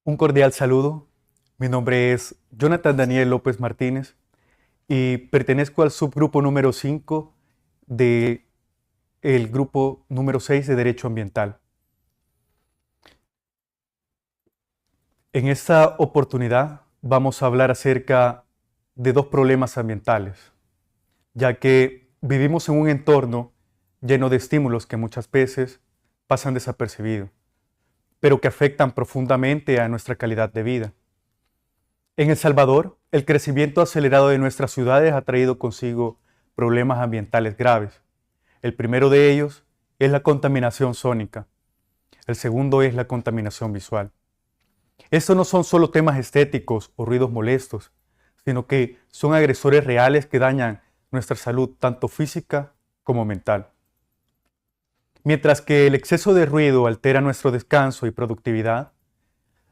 Un cordial saludo. Mi nombre es Jonathan Daniel López Martínez y pertenezco al subgrupo número 5 del grupo número 6 de Derecho Ambiental. En esta oportunidad vamos a hablar acerca de dos problemas ambientales, ya que vivimos en un entorno lleno de estímulos que muchas veces pasan desapercibidos, pero que afectan profundamente a nuestra calidad de vida. En El Salvador, el crecimiento acelerado de nuestras ciudades ha traído consigo problemas ambientales graves. El primero de ellos es la contaminación sónica. El segundo es la contaminación visual. Estos no son solo temas estéticos o ruidos molestos, sino que son agresores reales que dañan nuestra salud tanto física como mental. Mientras que el exceso de ruido altera nuestro descanso y productividad,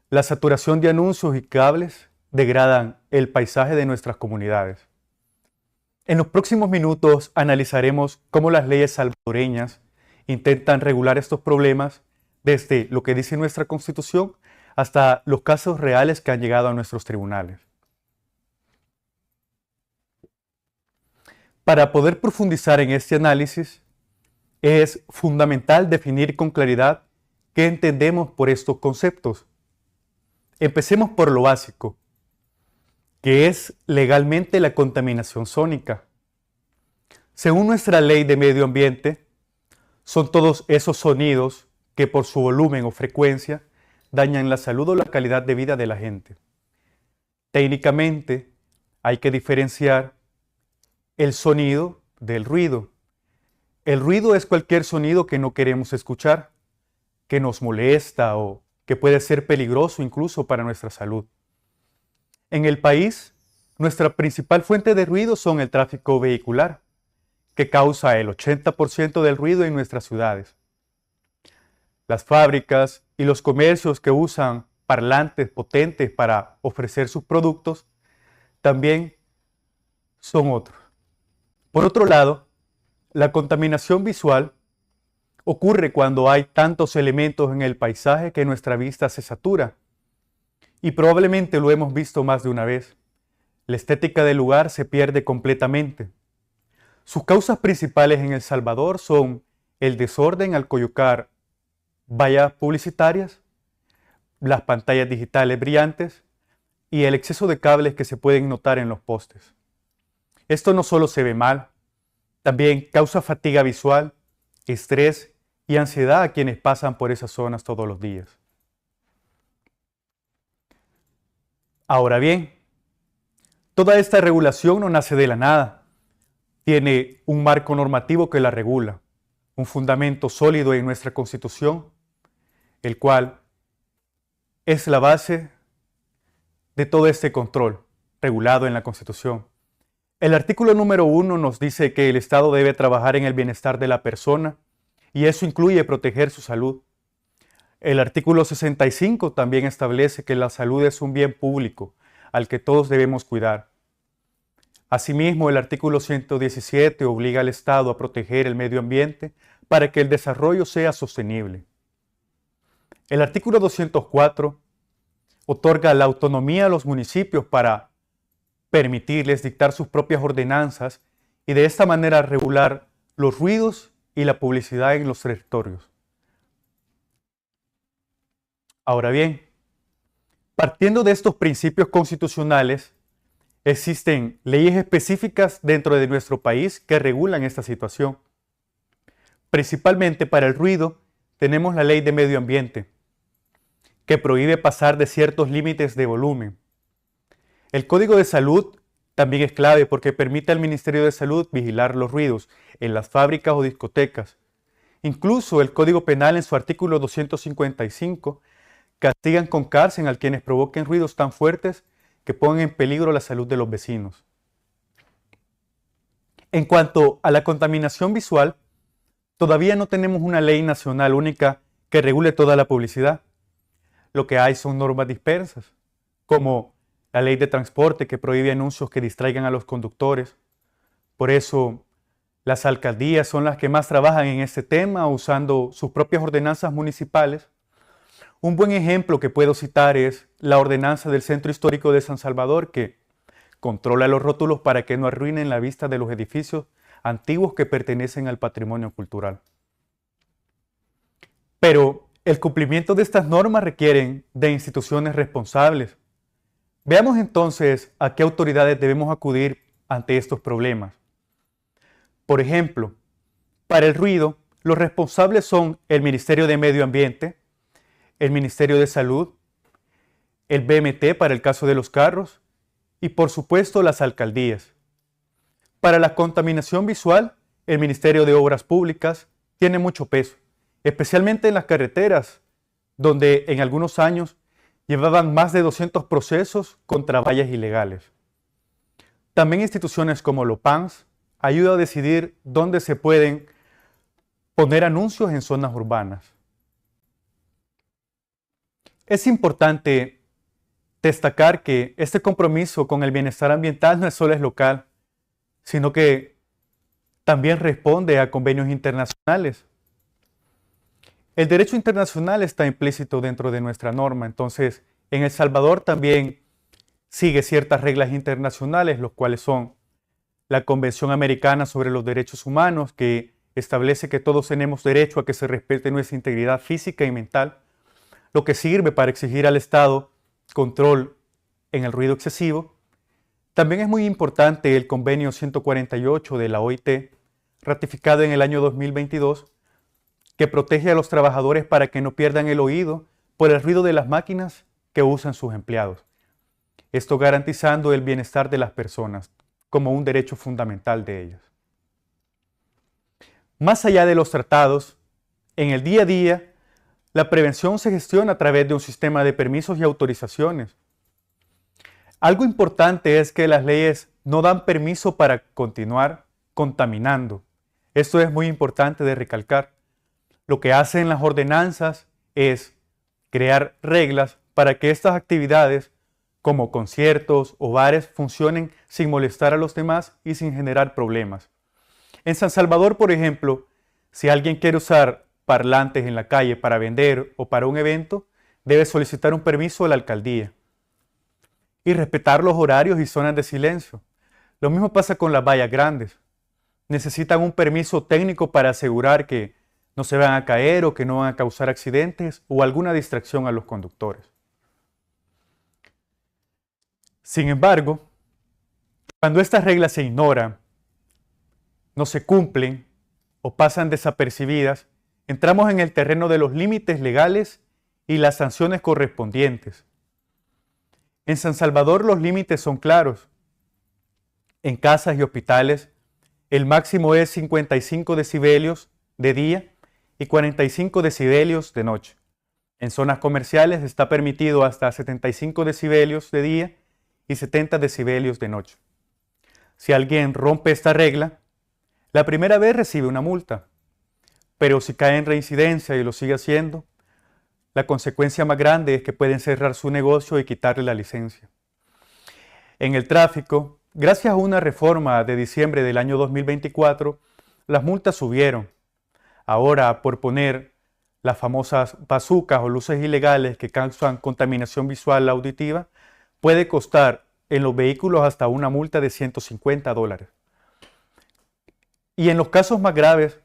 la saturación de anuncios y cables degradan el paisaje de nuestras comunidades. En los próximos minutos analizaremos cómo las leyes salvadoreñas intentan regular estos problemas desde lo que dice nuestra Constitución hasta los casos reales que han llegado a nuestros tribunales. Para poder profundizar en este análisis, es fundamental definir con claridad qué entendemos por estos conceptos. Empecemos por lo básico, que es legalmente la contaminación sónica. Según nuestra ley de medio ambiente, son todos esos sonidos que por su volumen o frecuencia dañan la salud o la calidad de vida de la gente. Técnicamente, hay que diferenciar el sonido del ruido. El ruido es cualquier sonido que no queremos escuchar, que nos molesta o que puede ser peligroso incluso para nuestra salud. En el país, nuestra principal fuente de ruido son el tráfico vehicular, que causa el 80% del ruido en nuestras ciudades. Las fábricas y los comercios que usan parlantes potentes para ofrecer sus productos también son otros. Por otro lado, la contaminación visual ocurre cuando hay tantos elementos en el paisaje que nuestra vista se satura. Y probablemente lo hemos visto más de una vez. La estética del lugar se pierde completamente. Sus causas principales en El Salvador son el desorden al colocar vallas publicitarias, las pantallas digitales brillantes y el exceso de cables que se pueden notar en los postes. Esto no solo se ve mal, también causa fatiga visual, estrés y ansiedad a quienes pasan por esas zonas todos los días. Ahora bien, toda esta regulación no nace de la nada. Tiene un marco normativo que la regula, un fundamento sólido en nuestra Constitución, el cual es la base de todo este control regulado en la Constitución. El artículo número 1 nos dice que el Estado debe trabajar en el bienestar de la persona y eso incluye proteger su salud. El artículo 65 también establece que la salud es un bien público al que todos debemos cuidar. Asimismo, el artículo 117 obliga al Estado a proteger el medio ambiente para que el desarrollo sea sostenible. El artículo 204 otorga la autonomía a los municipios para permitirles dictar sus propias ordenanzas y de esta manera regular los ruidos y la publicidad en los territorios. Ahora bien, partiendo de estos principios constitucionales, existen leyes específicas dentro de nuestro país que regulan esta situación. Principalmente para el ruido, tenemos la Ley de Medio Ambiente, que prohíbe pasar de ciertos límites de volumen. El Código de Salud también es clave porque permite al Ministerio de Salud vigilar los ruidos en las fábricas o discotecas. Incluso el Código Penal en su artículo 255 castigan con cárcel a quienes provoquen ruidos tan fuertes que pongan en peligro la salud de los vecinos. En cuanto a la contaminación visual, todavía no tenemos una ley nacional única que regule toda la publicidad. Lo que hay son normas dispersas, como la ley de transporte que prohíbe anuncios que distraigan a los conductores. Por eso, las alcaldías son las que más trabajan en este tema usando sus propias ordenanzas municipales Un buen ejemplo que puedo citar es la ordenanza del Centro Histórico de San Salvador, que controla los rótulos para que no arruinen la vista de los edificios antiguos que pertenecen al patrimonio cultural. Pero el cumplimiento de estas normas requieren de instituciones responsables. Veamos entonces a qué autoridades debemos acudir ante estos problemas. Por ejemplo, para el ruido, los responsables son el Ministerio de Medio Ambiente, el Ministerio de Salud, el BMT para el caso de los carros y por supuesto las alcaldías. Para la contaminación visual, el Ministerio de Obras Públicas tiene mucho peso, especialmente en las carreteras, donde en algunos años llevaban más de 200 procesos contra vallas ilegales. También instituciones como Lopans ayudan a decidir dónde se pueden poner anuncios en zonas urbanas. Es importante destacar que este compromiso con el bienestar ambiental no solo es local, sino que también responde a convenios internacionales. El derecho internacional está implícito dentro de nuestra norma, entonces en El Salvador también sigue ciertas reglas internacionales, los cuales son la Convención Americana sobre los Derechos Humanos, que establece que todos tenemos derecho a que se respete nuestra integridad física y mental, lo que sirve para exigir al Estado control en el ruido excesivo. También es muy importante el Convenio 148 de la OIT, ratificado en el año 2022, que protege a los trabajadores para que no pierdan el oído por el ruido de las máquinas que usan sus empleados. Esto garantizando el bienestar de las personas como un derecho fundamental de ellas. Más allá de los tratados, en el día a día, la prevención se gestiona a través de un sistema de permisos y autorizaciones. Algo importante es que las leyes no dan permiso para continuar contaminando. Esto es muy importante de recalcar. Lo que hacen las ordenanzas es crear reglas para que estas actividades, como conciertos o bares, funcionen sin molestar a los demás y sin generar problemas. En San Salvador, por ejemplo, si alguien quiere usar parlantes en la calle para vender o para un evento, debe solicitar un permiso a la alcaldía y respetar los horarios y zonas de silencio. Lo mismo pasa con las vallas grandes. Necesitan un permiso técnico para asegurar que no se van a caer o que no van a causar accidentes o alguna distracción a los conductores. Sin embargo, cuando estas reglas se ignoran, no se cumplen o pasan desapercibidas, entramos en el terreno de los límites legales y las sanciones correspondientes. En San Salvador los límites son claros. En casas y hospitales, el máximo es 55 decibelios de día y 45 decibelios de noche. En zonas comerciales está permitido hasta 75 decibelios de día y 70 decibelios de noche. Si alguien rompe esta regla, la primera vez recibe una multa, pero si cae en reincidencia y lo sigue haciendo, la consecuencia más grande es que pueden cerrar su negocio y quitarle la licencia. En el tráfico, gracias a una reforma de diciembre del año 2024, las multas subieron. Ahora, por poner las famosas bazucas o luces ilegales que causan contaminación visual auditiva, puede costar en los vehículos hasta una multa de $150. Y en los casos más graves,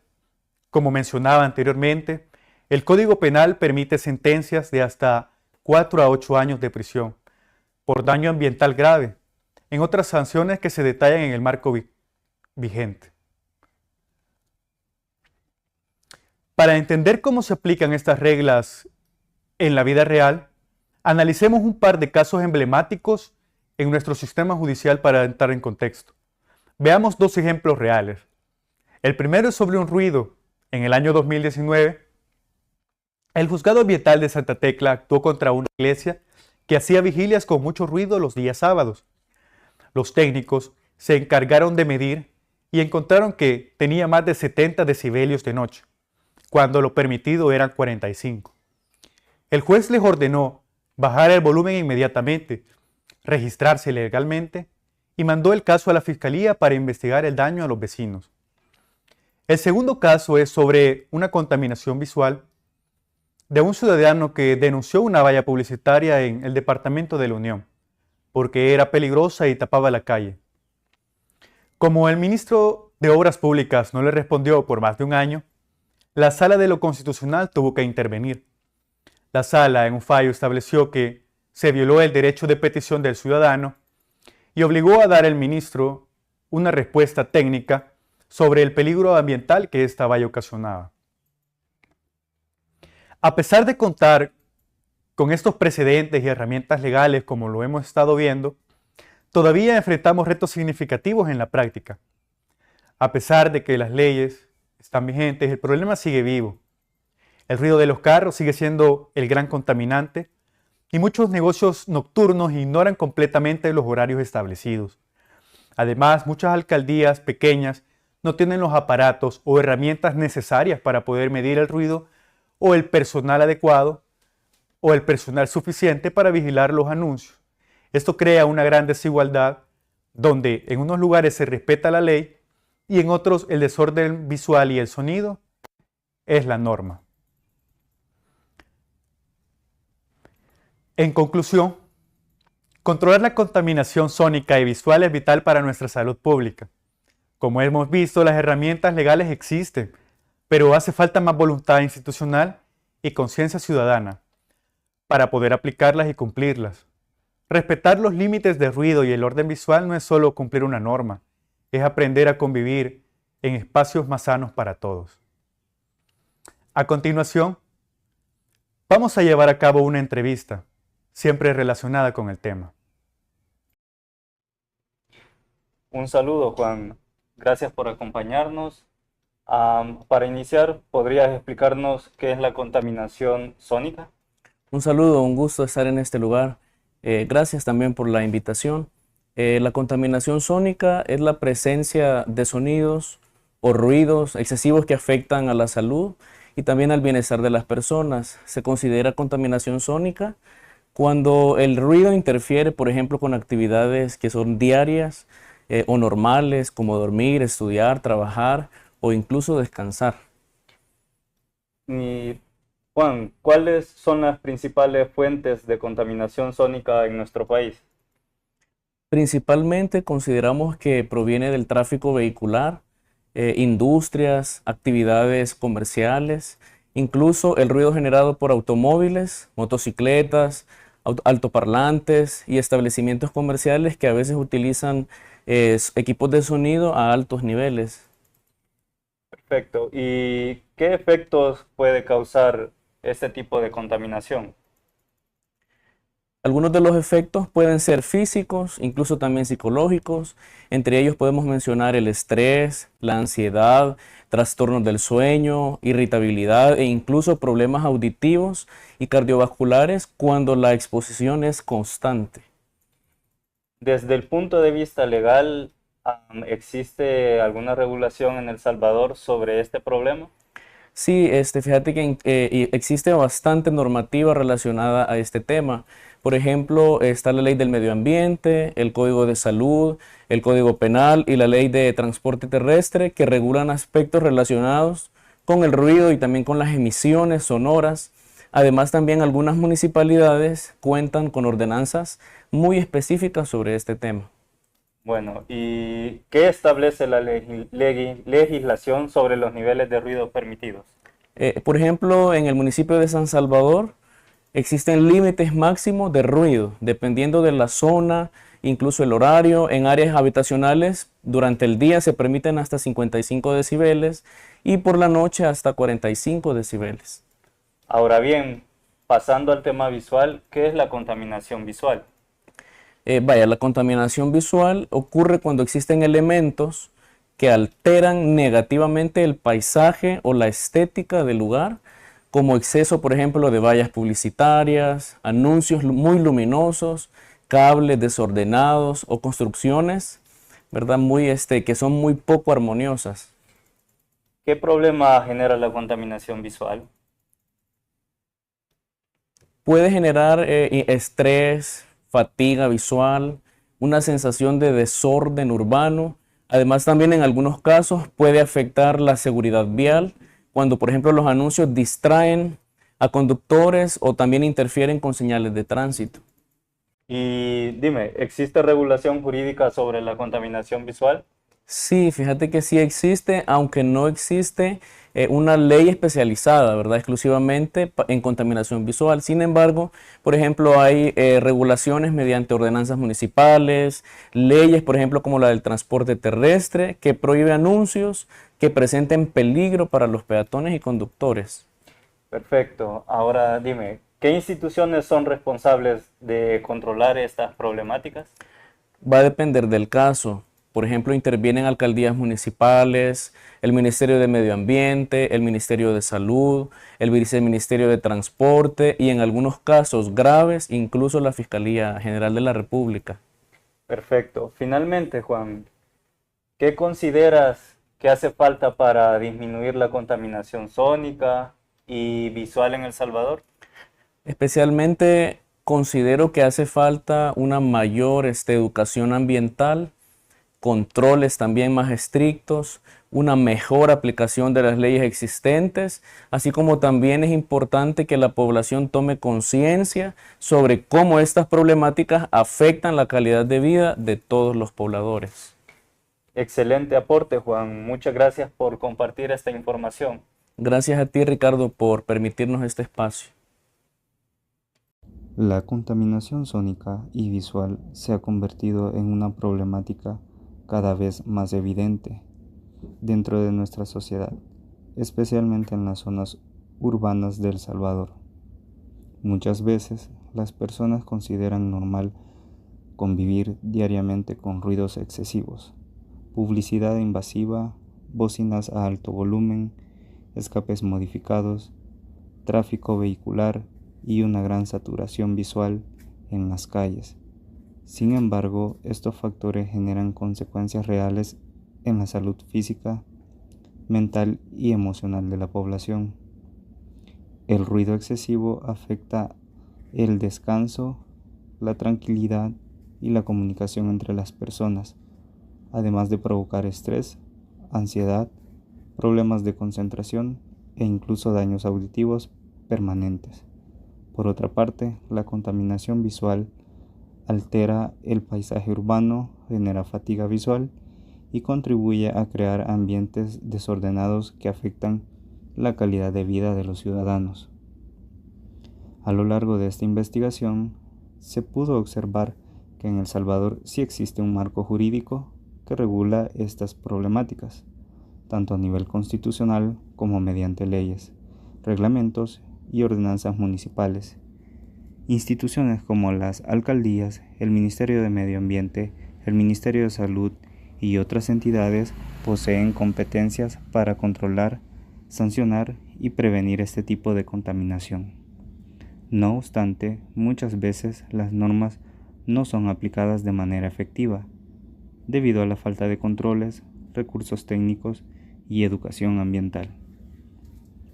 como mencionaba anteriormente, el Código Penal permite sentencias de hasta 4 a 8 años de prisión por daño ambiental grave, en otras sanciones que se detallan en el marco vigente. Para entender cómo se aplican estas reglas en la vida real, analicemos un par de casos emblemáticos en nuestro sistema judicial para entrar en contexto. Veamos dos ejemplos reales. El primero es sobre un ruido. En el año 2019, el Juzgado Ambiental de Santa Tecla actuó contra una iglesia que hacía vigilias con mucho ruido los días sábados. Los técnicos se encargaron de medir y encontraron que tenía más de 70 decibelios de noche, cuando lo permitido eran 45. El juez les ordenó bajar el volumen inmediatamente, registrarse legalmente y mandó el caso a la fiscalía para investigar el daño a los vecinos. El segundo caso es sobre una contaminación visual de un ciudadano que denunció una valla publicitaria en el departamento de la Unión, porque era peligrosa y tapaba la calle. Como el ministro de Obras Públicas no le respondió por más de un año, la Sala de lo Constitucional tuvo que intervenir. La Sala, en un fallo, estableció que se violó el derecho de petición del ciudadano y obligó a dar al ministro una respuesta técnica sobre el peligro ambiental que esta valla ocasionaba. A pesar de contar con estos precedentes y herramientas legales como lo hemos estado viendo, todavía enfrentamos retos significativos en la práctica. A pesar de que las leyes están vigentes, el problema sigue vivo. El ruido de los carros sigue siendo el gran contaminante y muchos negocios nocturnos ignoran completamente los horarios establecidos. Además, muchas alcaldías pequeñas no tienen los aparatos o herramientas necesarias para poder medir el ruido o el personal adecuado o el personal suficiente para vigilar los anuncios. Esto crea una gran desigualdad donde en unos lugares se respeta la ley y en otros el desorden visual y el sonido es la norma. En conclusión, controlar la contaminación sónica y visual es vital para nuestra salud pública. Como hemos visto, las herramientas legales existen, pero hace falta más voluntad institucional y conciencia ciudadana para poder aplicarlas y cumplirlas. Respetar los límites de ruido y el orden visual no es solo cumplir una norma, es aprender a convivir en espacios más sanos para todos. A continuación, vamos a llevar a cabo una entrevista, siempre relacionada con el tema. Un saludo, Juan. Gracias por acompañarnos. Para iniciar, ¿podrías explicarnos qué es la contaminación sónica? Un saludo, un gusto estar en este lugar. Gracias también por la invitación. La contaminación sónica es la presencia de sonidos o ruidos excesivos que afectan a la salud y también al bienestar de las personas. Se considera contaminación sónica cuando el ruido interfiere, por ejemplo, con actividades que son diarias o normales, como dormir, estudiar, trabajar o incluso descansar. Y, Juan, ¿cuáles son las principales fuentes de contaminación sónica en nuestro país? Principalmente consideramos que proviene del tráfico vehicular, industrias, actividades comerciales, incluso el ruido generado por automóviles, motocicletas, altoparlantes y establecimientos comerciales que a veces utilizan equipos de sonido a altos niveles. Perfecto. ¿Y qué efectos puede causar este tipo de contaminación? Algunos de los efectos pueden ser físicos, incluso también psicológicos. Entre ellos podemos mencionar el estrés, la ansiedad, trastornos del sueño, irritabilidad e incluso problemas auditivos y cardiovasculares cuando la exposición es constante. Desde el punto de vista legal, ¿existe alguna regulación en El Salvador sobre este problema? Sí, fíjate que existe bastante normativa relacionada a este tema. Por ejemplo, está la Ley del Medio Ambiente, el Código de Salud, el Código Penal y la Ley de Transporte Terrestre que regulan aspectos relacionados con el ruido y también con las emisiones sonoras. Además, también algunas municipalidades cuentan con ordenanzas muy específicas sobre este tema. Bueno, ¿y qué establece la legislación sobre los niveles de ruido permitidos? Por ejemplo, en el municipio de San Salvador existen límites máximos de ruido, dependiendo de la zona, incluso el horario. En áreas habitacionales, durante el día se permiten hasta 55 decibeles y por la noche hasta 45 decibeles. Ahora bien, pasando al tema visual, ¿qué es la contaminación visual? La contaminación visual ocurre cuando existen elementos que alteran negativamente el paisaje o la estética del lugar, como exceso, por ejemplo, de vallas publicitarias, anuncios muy luminosos, cables desordenados o construcciones, ¿verdad? Que son muy poco armoniosas. ¿Qué problema genera la contaminación visual? Puede generar estrés, fatiga visual, una sensación de desorden urbano. Además, también en algunos casos puede afectar la seguridad vial, cuando por ejemplo los anuncios distraen a conductores o también interfieren con señales de tránsito. Y dime, ¿existe regulación jurídica sobre la contaminación visual? Sí, fíjate que sí existe, aunque no existe una ley especializada, ¿verdad? Exclusivamente en contaminación visual. Sin embargo, por ejemplo, hay regulaciones mediante ordenanzas municipales, leyes, por ejemplo, como la del transporte terrestre, que prohíbe anuncios que presenten peligro para los peatones y conductores. Perfecto. Ahora dime, ¿qué instituciones son responsables de controlar estas problemáticas? Va a depender del caso. Por ejemplo, intervienen alcaldías municipales, el Ministerio de Medio Ambiente, el Ministerio de Salud, el Viceministerio de Transporte y en algunos casos graves, incluso la Fiscalía General de la República. Perfecto. Finalmente, Juan, ¿qué consideras que hace falta para disminuir la contaminación sónica y visual en El Salvador? Especialmente considero que hace falta una mayor educación ambiental, controles también más estrictos, una mejor aplicación de las leyes existentes, así como también es importante que la población tome conciencia sobre cómo estas problemáticas afectan la calidad de vida de todos los pobladores. Excelente aporte, Juan. Muchas gracias por compartir esta información. Gracias a ti, Ricardo, por permitirnos este espacio. La contaminación sónica y visual se ha convertido en una problemática cada vez más evidente dentro de nuestra sociedad, especialmente en las zonas urbanas de El Salvador. Muchas veces las personas consideran normal convivir diariamente con ruidos excesivos, publicidad invasiva, bocinas a alto volumen, escapes modificados, tráfico vehicular y una gran saturación visual en las calles. Sin embargo, estos factores generan consecuencias reales en la salud física, mental y emocional de la población. El ruido excesivo afecta el descanso, la tranquilidad y la comunicación entre las personas, además de provocar estrés, ansiedad, problemas de concentración e incluso daños auditivos permanentes. Por otra parte, la contaminación visual altera el paisaje urbano, genera fatiga visual y contribuye a crear ambientes desordenados que afectan la calidad de vida de los ciudadanos. A lo largo de esta investigación, se pudo observar que en El Salvador sí existe un marco jurídico que regula estas problemáticas, tanto a nivel constitucional como mediante leyes, reglamentos y ordenanzas municipales. Instituciones como las alcaldías, el Ministerio de Medio Ambiente, el Ministerio de Salud y otras entidades poseen competencias para controlar, sancionar y prevenir este tipo de contaminación. No obstante, muchas veces las normas no son aplicadas de manera efectiva, debido a la falta de controles, recursos técnicos y educación ambiental.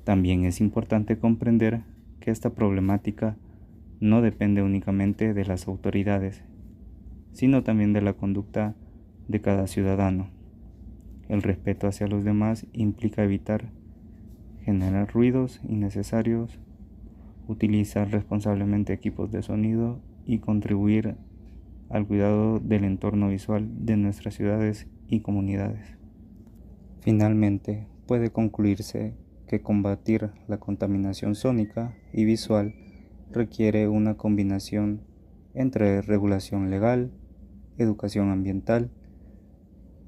También es importante comprender que esta problemática no depende únicamente de las autoridades, sino también de la conducta de cada ciudadano. El respeto hacia los demás implica evitar generar ruidos innecesarios, utilizar responsablemente equipos de sonido y contribuir al cuidado del entorno visual de nuestras ciudades y comunidades. Finalmente, puede concluirse que combatir la contaminación sónica y visual requiere una combinación entre regulación legal, educación ambiental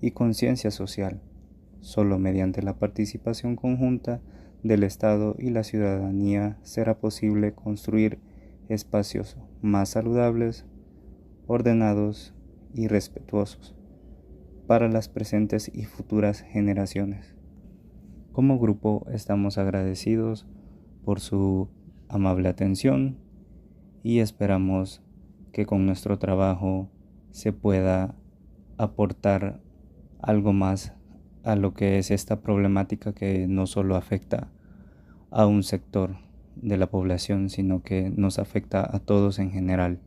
y conciencia social. Solo mediante la participación conjunta del Estado y la ciudadanía será posible construir espacios más saludables, ordenados y respetuosos para las presentes y futuras generaciones. Como grupo estamos agradecidos por su amable atención y esperamos que con nuestro trabajo se pueda aportar algo más a lo que es esta problemática que no solo afecta a un sector de la población, sino que nos afecta a todos en general.